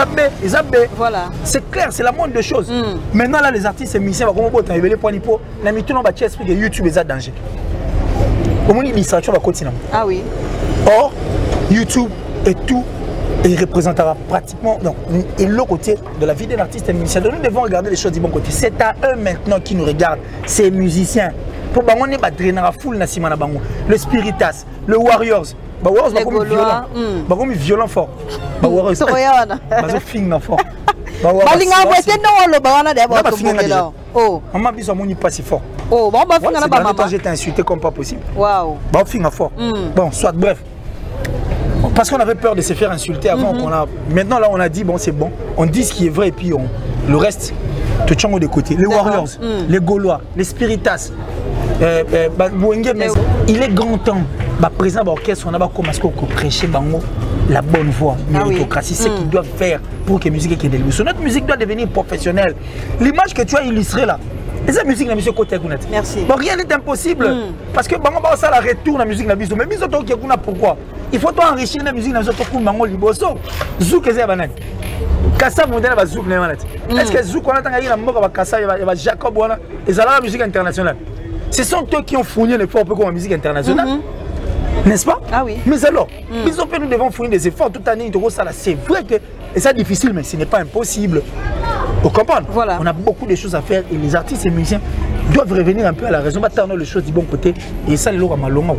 AB. Voilà. C'est clair, c'est la moindre des choses. Maintenant, là, les artistes et musiciens, comment on va les points de peau, la mythologie, on va expliquer que YouTube est un danger. Comment on dit distraction va continuer. Ah oui. Or, YouTube et tout, il représentera pratiquement et l'autre côté de la vie d'un artiste et musicien. Donc, nous devons regarder les choses du bon côté. C'est à eux maintenant qui nous regardent, ces musiciens. Pour on est drainer la foule, le Spiritas, le Warriors. Les Gaulois, violent fort. J'étais insulté comme pas possible. Fort. Bon, soit bref. Parce qu'on avait peur de se faire insulter avant qu'on a. Maintenant là on a dit bon c'est bon. On dit ce qui est vrai et puis le reste, tout change de côté. Les Warriors, les Gaulois, les Spiritas. Il est grand temps. Président de l'orchestre, on a commencé à prêcher la bonne voix, méritocratie, c'est ce qu'ils doivent faire pour que la musique ait des évolutions. Notre musique doit devenir professionnelle. L'image que tu as illustrée là, et cette musique, la musique côté Kounet. Merci. Bon, rien n'est impossible. Parce que ça la retourne la musique, la musique. Mais bisous, pourquoi? Il faut enrichir la musique, la musique, Zouk est banane. Kassa modèle va Zouk. Est-ce que Zouk, on a un mot avec Kassa, il va Jacob, et ça la musique internationale. Ce sont eux qui ont fourni l'effort pour la musique internationale. N'est-ce pas? Ah oui. Mais alors, nous devons fournir des efforts toute l'année. C'est vrai que c'est difficile, mais ce n'est pas impossible. Vous comprenez? Voilà. On a beaucoup de choses à faire et les artistes et les musiciens doivent revenir un peu à la raison. Maintenant, les choses du bon côté et ça, les lois à malonga.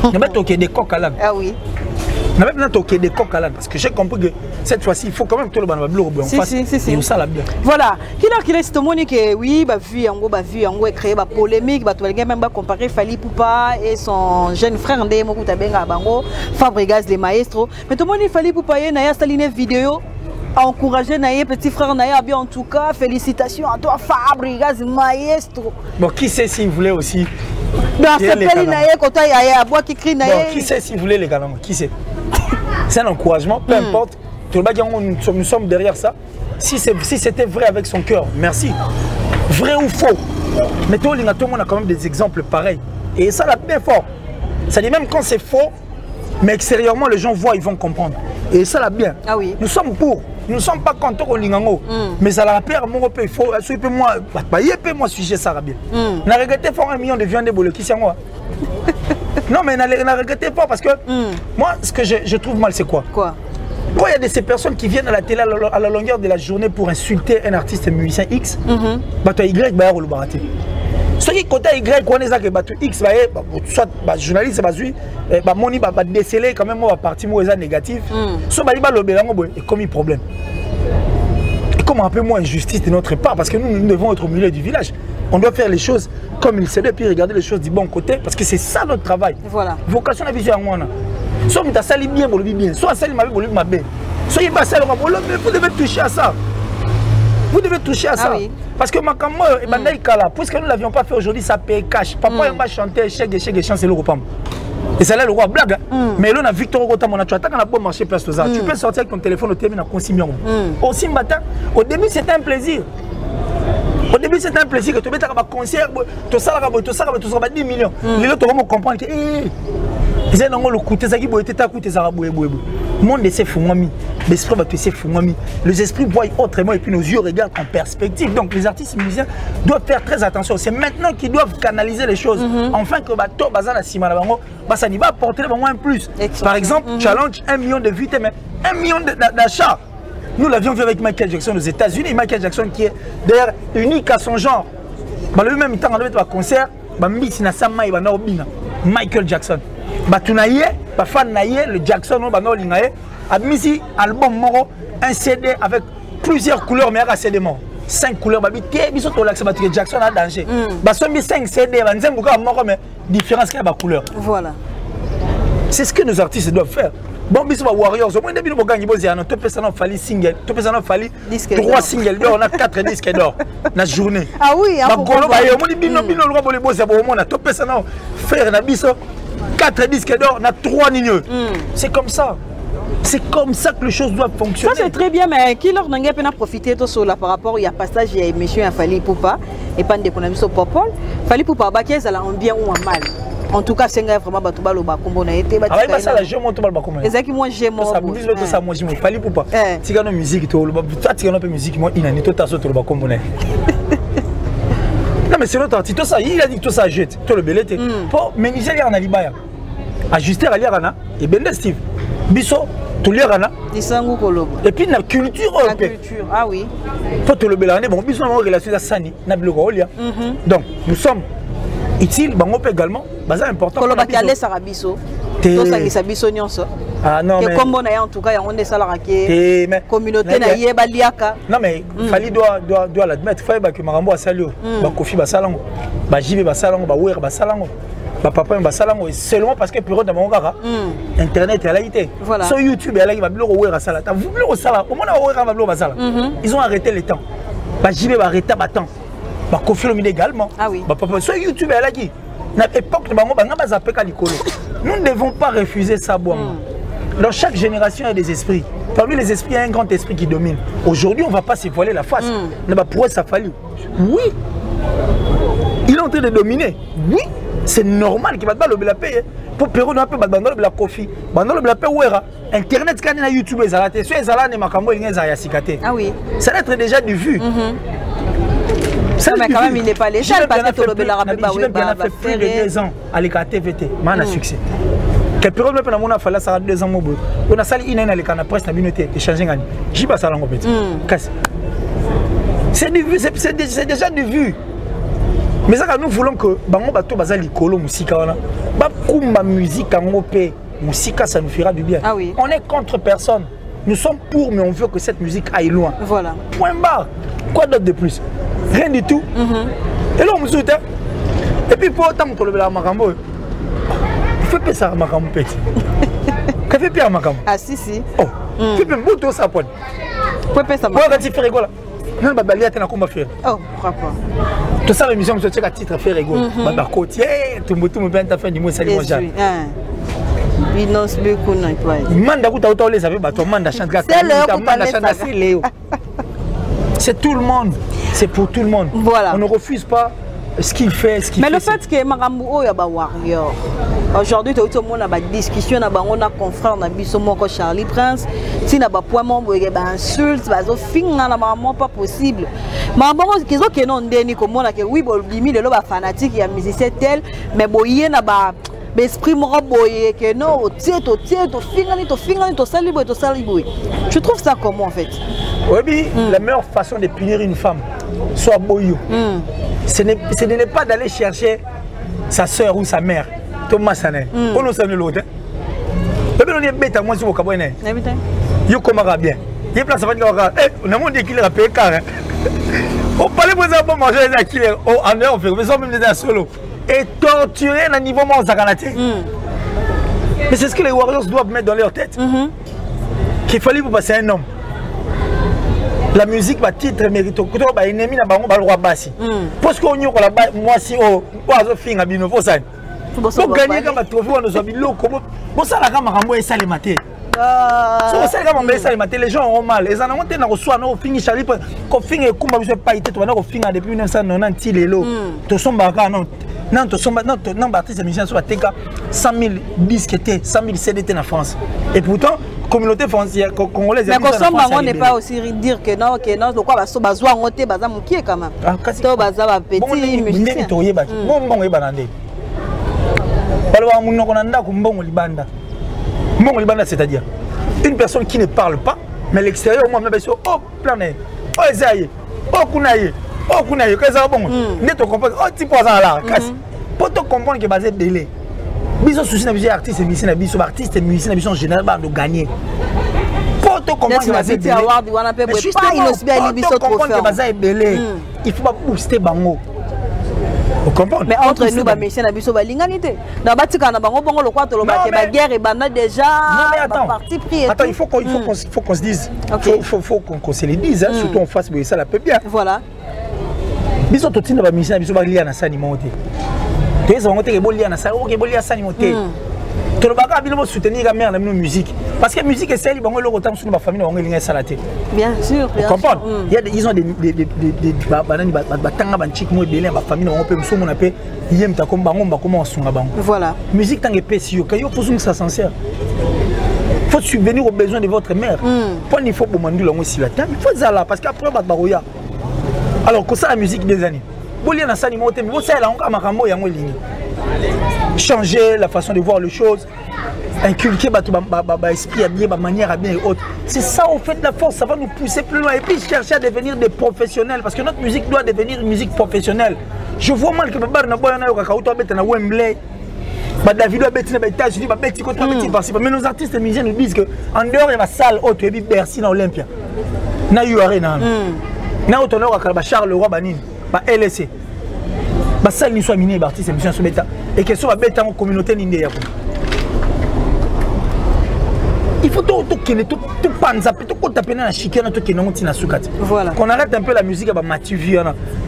Il y a des coques à l'âne. Ah oui. Il y a même des coques à l'âne parce que j'ai compris que cette fois-ci, il faut quand même que tout le monde en face et ça la bien. Voilà. Qu'il est ce monique oui, vu en gros créer polémique, même comparer Fally Poupa et son jeune frère Ndemo Koutabenga Bango, Fabregas les maestros. Mais tout le monde Fally Poupa y a une vidéo encourager Naye petit frère Naye bien en tout cas félicitations à toi Fabregas maestro. Bon qui sait s'il voulait aussi. C'est Naye quand il y a bois qui crie Naye. Bon qui sait s'il voulait les galants, qui sait. C'est un encouragement, peu importe. Nous sommes derrière ça. Si c'était vrai avec son cœur, merci. Vrai ou faux. Mais tout le monde a quand même des exemples pareils. Et ça l'a bien fort. Ça dit même quand c'est faux, mais extérieurement les gens voient, ils vont comprendre. Et ça l'a bien. Ah oui. Nous sommes pour. Nous ne sommes pas contre le Lingango. Mais ça l'a peur, mon il faut. Moi, sujet ça va bien. On a regretté fort 1 million de viande de boule qui c'est moi. Non, mais on a regretté pas parce que moi, ce que je trouve mal, c'est quoi? Quoi? Quand il y a de ces personnes qui viennent à la télé à la longueur de la journée pour insulter un artiste musicien X, tu as Y, bah, le baraté. Ce qui côté Y, quand on est que bateau X, soit journaliste, moni va déceler quand même la partie négative. Soit le bélango et comme il problème. Et comme un peu moins injustice de notre part, parce que nous devons être au milieu du village. On doit faire les choses comme il se doit, puis regarder les choses du bon côté, parce que c'est ça notre travail. Voilà. Vocation à vision à moi. Soit tu as sali bien, pour le bien. Soit sali mal, pour le bien. Soit il va sali mal, mais vous devez toucher à ça. Vous devez toucher à ça. Oui. Parce que Makamo et Bandaï Kala, puisque nous ne l'avions pas fait aujourd'hui, ça paye cash. Papa va chanter chèque, c'est le repas. Et ça là le roi blague. Mais là, on a Victor Ogota, mon tu attaques à la bonne marché place aux arts. Tu peux sortir avec ton téléphone au téléphone à consignation. Aussi matin, au début c'était un plaisir. Au début c'était un plaisir que tu mets un concert, tu sors 10 millions. Les autres vont comprendre que ils ont le coûté, ça qui boit ta coûté ça raboué. Monde de ces fumami, l'esprit va te ces fumami. Les esprits voient autrement et puis nos yeux regardent en perspective. Donc les artistes musiciens doivent faire très attention. C'est maintenant qu'ils doivent canaliser les choses. Enfin que bateau bazar la cima ça n'y va apporter un plus. Par exemple, challenge 1 million de vues, mais 1 million d'achats. Nous l'avions vu avec Michael Jackson aux États-Unis. Michael Jackson qui est d'ailleurs unique à son genre. Le même temps, on avait un concert, Michael Jackson. Fan le Jackson, a mis album moro, un CD avec plusieurs couleurs, mais un CD mort. 5 couleurs, Jackson a danger. 5 CD, mais différence qu'il y a couleur. Voilà. C'est ce que nos artistes doivent faire. Bon, bis Warriors, au moins début nous gagner bozi ana, tout personne fallait single, tout personne fallait 3 singles d'or, on a 4 disques d'or la journée. Ah oui, hein. Golo ba yo, moni bino le roi bolé bozi bo mona, tout personne faire na biso 4 disques d'or, na 3 nigneux. C'est comme ça. C'est comme ça que les choses doivent fonctionner. Ça c'est très bien, mais qui leur n'a pas profité de cela par rapport il y a passage il y a monsieur Fally Ipupa et pas de économie sur Popol. Fally Ipupa ba qui ça en bien ou en mal. En tout cas, c'est vraiment batouba le bakombo na été battu. Ah ça la je monte pas le bakombo. Et ça qui moi j'aime ça vous disent ça moi j'aime Fally Ipupa. Si gano musique to le ça tu gano pas musique moi il a ni tout ça sur le bakombo na. Non mais c'est l'autre artiste ça il a dit que tout ça jette tout le belete. Pour mais Nigeria en alibaya. Ajuster à l'irana et Ben Steve. Biso tout l'irana. Disangu kolobo. Et puis la culture européenne. La culture. Ah oui. Pour tout le belane bon biso en relation à Sani na biloko olia. Donc nous sommes utile bango également baza important koloba kale sarabiso to sangisa biso nyonso ah non mais kombo na en tout cas ya onde salaka ke communauté na yeba liaka non mais Fally doit l'admettre Fally ba que marambo asalio ba kofi ba salango ba jibe ba salango ba wer ba salango ba papa ba salango seulement parce que période na bango kaka internet est réalité sur YouTube elle va biloko wer sala ta vous biloko sala au moins wer va biloko ba sala ils ont arrêté le temps ba jibe ba arrêter ba temps. Bah, confirme également. Ah oui. Bah, papa, sur YouTube, elle a dit. À l'époque, nous ne devons pas refuser ça. Dans chaque génération, il y a des esprits. Parmi les esprits, il y a un grand esprit qui domine. Aujourd'hui, on ne va pas se voiler la face. Pourquoi ça fallu? Oui. Il est en train de dominer. Oui. C'est normal qu'il va pas le payer. Pour Péro, on peut le la coffee. Le payer. Internet, quand il y a YouTube, il y a des ah oui. Ça doit être déjà du vu. Ça, mais quand même, il n'est pas légal parce que tout le monde a fait plus de 2 ans à l'EKTVT. Mais on a succès. Quelle période on a fallu ça 2 ans on a sali une année à la presse, la communauté, échanger. J'y passe à l'angle. C'est du vu, c'est déjà du vu. Mais ça, nous voulons que Bango Bato Bazali Kolo Musika, Bakumba musique en Opé, Musika, ça nous fera du bien. Ah oui. On est contre personne. Nous sommes pour, mais on veut que cette musique aille loin. Voilà. Point barre. Quoi d'autre de plus? Rien du tout. Et là, on me soutient. Et puis, pour autant, on peut le Makambo. Il faut que ça Makambo petit. Qu'est-ce que fait Makambo? Ah, si, si. Oh, tu peux me bouter ça, pote. Pourquoi pas ça? Pourquoi tu fais rigoler? Non, bah, il y a un combat faire. Oh, pourquoi pas? Tout ça, l'émission, je sais qu'à titre faire rigoler. Bah, côté, tout le monde bien ta fin du mot, ça lui mange. Il n'ose beaucoup, non, toi. Manda, tu as les avis, bah, ton manda chante. C'est l'heure pour parler de ça. C'est tout le monde. C'est pour tout le monde. Voilà. On ne refuse pas ce qu'il fait. Mais le fait que Marambo y a des warriors. Aujourd'hui, tout le monde a des discussions, on a confrère, on a biso moko Charlie Prince. Si on a des points, on a des insultes, pas possible. Marambo, qu'ils ont que non, comme on a que oui, Bolimi, le loba fanatique, il y a musicien tel, mais boyé n'a pas. L'esprit m'a boyé que non, je trouve ça comment en fait? Oui, la meilleure façon de punir une femme, soit boyau, ce n'est pas d'aller chercher sa soeur ou sa mère. Thomas Sané, on ne sait l'autre. On est bête à moi sur le cabinet. Yo comment bien? Il y a place à faire. On a monté qu'il a payé car. On parlait pour ça pour manger les killers. En heure, on fait même des solo. Et torturer à niveau moins zakanaté. Mais c'est ce que les Warriors doivent mettre dans leur tête. Qu'il fallait pour passer un homme. La musique va titre mérite. Quand on va ennemi na bango ba roi bassi. Parce qu'on y a moi si on va faire un bino faut ça. Pour gagner comme trophée on nous a mis loko. Bon ça la gamme rambo et ça les maté. So ça la gamme et ça les maté les gens ont mal. Les en ont été na reçoit na fini Charlie ko fingi kumba biso pas été to na ko finga depuis 1990 lelo. To somba ka non. Non, non, artiste musicien soit TK 100 000 disques étaient, 100 000 CD étaient en France. Et pourtant, communauté française, congolaise. Mais on n'est pas aussi dire que non, le quoi, bazoa ngote, baza moukié quand même. To baza petit musicien. Bon, c'est-à-dire une personne qui ne parle pas, mais l'extérieur, moi, je suis oh, plané, oh, Ezaïe, oh, Kounaïe. Oh, vous n'avez pas ça, bon. Vous comprenez. Oh, tu peux là. Pour te comprendre que basé délai. Bisous soucis na artiste musicien na bisous artiste musicien na bisous en général ba de gagner. Pour te comprendre que basé délai. Il faut pas booster bango. Vous comprenez. Mais entre nous ba musicien na bisous ba linganité. Na batika na bango bongo le quoi to lo ba guerre et bana déjà. Non mais attends. Parti pris. Attends, il faut qu'on se dise. Faut qu'on se le dise surtout en face mais ça la peut bien. Voilà. Biso to tinda ba musicien biso ba lia na sani moté. To eza ngote ke bolia na sa o ke bolia sani moté. To baka bino soutenir la mère na musique parce que musique est celle bango loko tam sunu ba famille bango linga salaté. Bien sûr, bien sûr. Ils ont des banani batanga ban chic mo belé ba famille bango pe muso mona pe yem ta komba ngomba comment sunga bango. Voilà. Musique tangue pesi yo kayo faut que ça sincère. Faut subvenir aux besoins de votre mère. Pas il faut bomandou longo si la temps. Il faut ça là parce qu'après ba baroya. Alors, que ça la musique des années. Changer la façon de voir les choses, inculquer l'esprit à bien, ma manière à bien et autres. C'est ça au fait la force, ça va nous pousser plus loin. Et puis chercher à devenir des professionnels, parce que notre musique doit devenir une musique professionnelle. Je vois mal que Wembley, David a bêti les États-Unis, mais nos artistes et musiciens nous disent qu'en dehors de la salle haute, il y a Bercy dans Olympia. Na eu arena. Na autonome à Charles Leroy Banine, LSC. Ça il soit miné artiste musicien sur bêta et que soit bêta en communauté n'indé. Il faut tout panza, tout taper dans la chicane, tout qui n'ont pas de voilà. Qu'on arrête un peu la musique à Mathieu,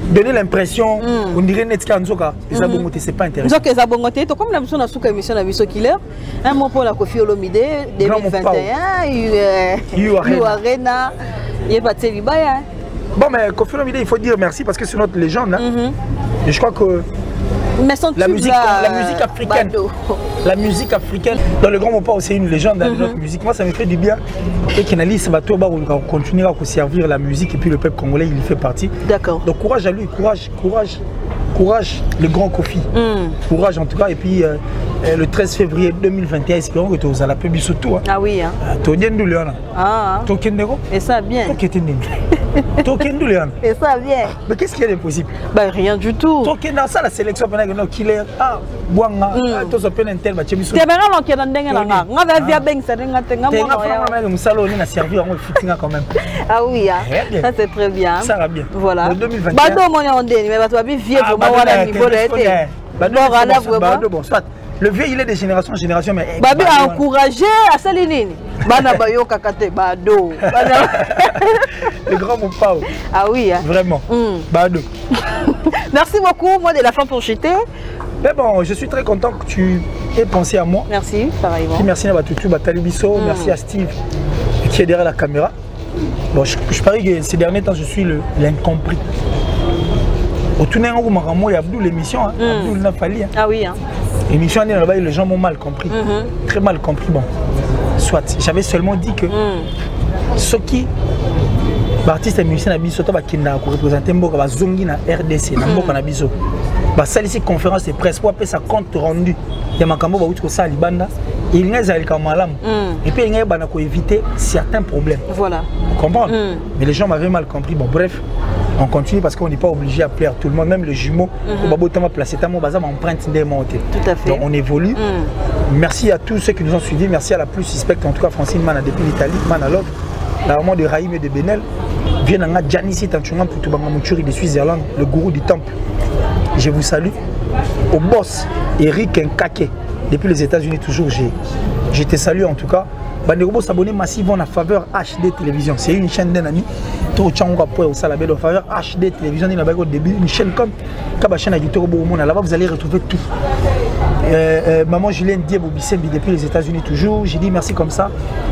donner l'impression, on dirait Netska Nzoka, c'est pas intéressant. Donc, les abonnements, comme la mission de émission de Viso Killer, un mot pour la Kofi Olomide 2021, il y a Arena, il y a Batseli Baya. Bon, mais Kofi Olomide, il faut dire merci parce que c'est notre légende. Et je crois que la musique africaine, la musique africaine, dans le grand mot pas aussi une légende dans notre musique. Moi, ça me fait du bien. Et qu'Analis Bateau va continuer à servir la musique et puis le peuple congolais, il y fait partie. D'accord. Donc courage à lui, courage, le grand Kofi. Courage en tout cas. Et puis le 13 février 2021, espérons que tu as la pub surtout. Ah oui. Tu as ah. Et ça bien. Et ça bien. Mais qu'est-ce qu'il y a d'impossible? Bah rien du tout. Ça la sélection pendant que nos killers Bouanga tous open intel ba chebiso. Tu verras l'on qui est dans dengue là. On va via beng ça dengue tenga moi. On salon on a servi on footing quand même. Ah oui ça c'est très bien. Ça va bien. Voilà. 2021. Bado mon on dit mais tu vas bien vieux pour moi à niveau là été. Bado bon soit le vieux il est de génération en génération mais Babi a encouragé à Salinine. Bana bayo kakate Bado. Le grand mon Pao. Ah oui vraiment. Bado. Merci beaucoup moi de la fin pour chuter. Mais bon, je suis très content que tu aies pensé à moi. Merci, pareillement. Merci à Batutu, Batali Bisso, merci à Steve qui est derrière la caméra. Bon, je parie que ces derniers temps, je suis l'incompris. Au tournée, il y a Abdou l'émission, Abdou Nafali. Ah oui. L'émission, les gens m'ont mal compris. Très mal compris. Bon, soit, j'avais seulement dit que ceux qui artistes et musiciens Nabiso qui représenté Mboka Zongi na RDC na Mboka Nabiso ça ici conférence de presse pour ça compte rendu ya makambo ba uti ko sali banda il ngeza ali kamalam et puis il ngeza bana ko éviter certains problèmes voilà vous comprenez mais les gens m'avaient mal compris bon bref on continue parce qu'on n'est pas obligé à plaire tout le monde même les jumeaux on va botama placer tamo baza empreinte des monter tout à fait donc on évolue merci à tous ceux qui nous ont suivis merci à la plus suspecte en tout cas Francine Mana depuis l'Italie Mana Love la maman de Raïm et de Benel vient à Janice Tanchunga pour tout Bangamouchuri de Suisse-Irlande, le gourou du temple. Je vous salue. Au boss, Eric Nkake, depuis les États-Unis, toujours, je te salue en tout cas. Bandeko s'abonner massivement à Faveur HD Télévision. C'est une chaîne d'un ami. Tout tchango pour au salabé Faveur HD Télévision. Il a au début une chaîne comme la chaîne à Gito Boumona. Là-bas vous allez retrouver tout. Maman Julienne Diebo Bissembi depuis les États-Unis toujours. J'ai dit merci comme ça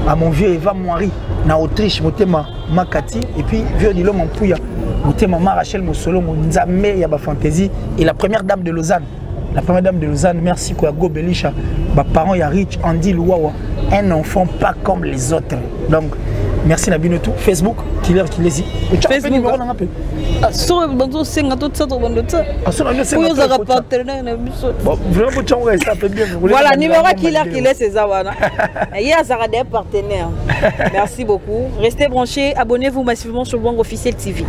à mon vieux Eva Moiri na Autriche, Motema Makati et puis vieux Dilo Mampouya, Motema Rachel Mosolo, Nzame Yaba Fantasy et la première dame de Lausanne. La première dame de Lausanne, merci Kouago Belisha. Mes parents, il y a Rich, Andy Louawa. Un enfant pas comme les autres. Donc, merci Nabinotou. Facebook, Killer Kilesi. Facebook. Voilà, numéro Killer Kilesi, c'est ça. Il y a des partenaires. Merci beaucoup. Restez branchés. Abonnez-vous massivement sur Bang Officiel TV.